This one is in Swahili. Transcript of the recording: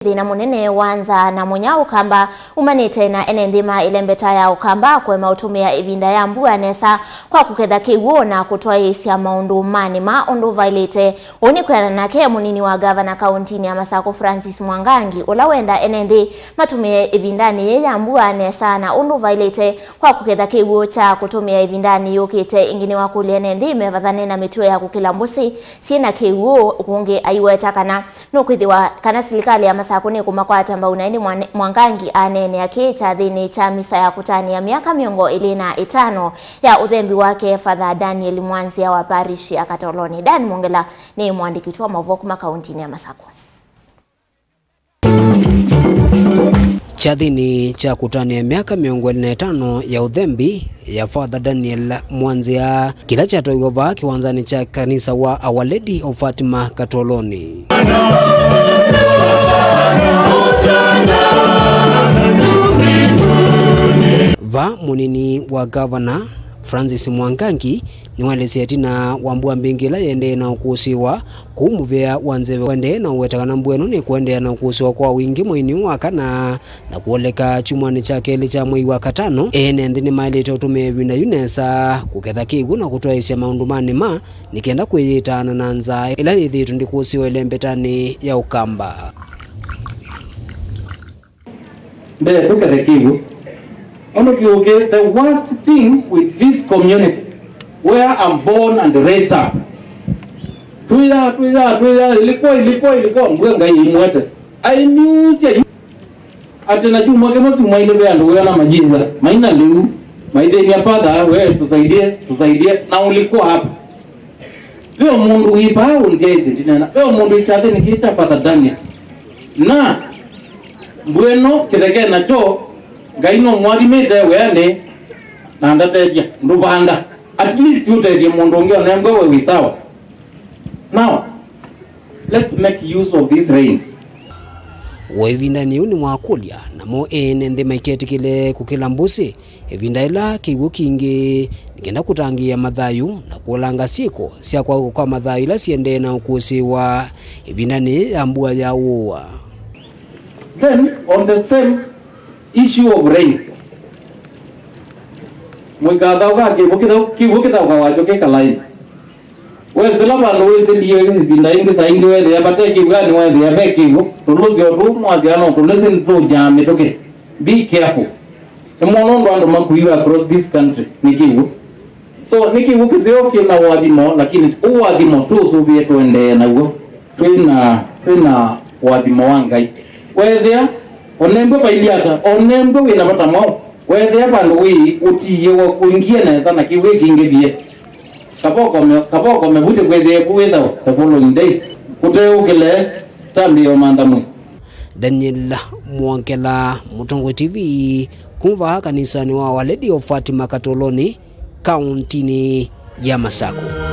Thina munene wanza na munya ukamba umanite na ene ndima ilembeta ya ukamba kwe mautumia ivinda ya mbua nesa kwa kuketha kiwuo na kutoa isia maundu manima ondu vailite oni kwena nake munini wa gavana kauntini ya Masako Francis Mwangangi ulawenda ene ndi matumia ivindani ya mbua nesa na ondu vailite kwa kuketha kiwuo cha kutumia ivindani yukite ingini wakuli ene ndi mevathane na mituo ya kukilambusi sina kiwuo kuungi aiweta kana nukwithiwa kana silikali ya Masako ni kumakwata mbaunaini Mwangangi anene akicha thini cha misa ya kutani ya miaka miongo 25 ya uthembi wake Father Daniel Mwanzia wa parish ya Katoloni. Dan Mongela ni mwandiki wa Mavokuma kauntini ya Masako. Chathini cha kutani ya miaka miongo 25 ya uthembi ya Father Daniel Mwanzia kila chatoiwa kiwanzani cha kanisa wa Our Lady of Fatima Katoloni. Va munini wa gavana Francis Mwangangi ni walesi atina wambua mbingila yende na ukusiwa kumuvea wanzewe wende na uwetakana mbuenu ni kuende na ukusiwa kwa wingi mwini wakana na kuoleka chumwani chake licha mwei wa katano ene ndini mailete utume vina yunesa kuketha kigu na kutoa isia maundumani ma nikienda kuyita nananza ila hithi tundikusiwa ile mbetani ya ukamba. Mbele tuketha kigu the worst thing with this community where I'm born and raised up. Tuya ilikuwa mwenga imwete. Ainyusia atena juma kama si mwaile bya ndo yana majinza. Maina leo maide ya father wewe tusaidie na ulikuwa hapa. Leo mundu hipa unzia hizi tena. Leo mundu chate nikiita Father Daniel. Na mbweno kidege nacho gaino mwadimete wene na ndateja ndubanda at least uteje mundu ongea na mgwe we sawa. Now let's make use of these rains. Wevinda ni uni mwakulia na mo ene ndhe maiketi kile kukilambusi evinda ila kigu kingi nikenda kutangia madhayu na kuolanga siko siya kwa madhayu ila siende na ukusiwa evinda ni ambua ya uwa. Then on the same issue of rain, mwikadauka kibukita kwa wachoke kalai wezelaba no wezelie binda ingi saingi wele yabate kibwani wele yabe kibu tuluzi otu mwaziano tulezi nto jame toke. Be careful. Emono ndo ando makuiwa across this country nikibu. So nikibu kizio kina wadimo lakini uwadimo tu subi tuende na ugo twina wadimo wangai whether onembo bailiata onembo wina batamo whether bandu wi utiye wa kuingia na sana kiwe kingebie kapoko mebute kwethe kuwetha the following day kuteukile tambi yo mandamu. Daniel Mwankela, Mutongo TV, kumva kanisani wa Our Lady of Fatima Katoloni kauntini ya Masako.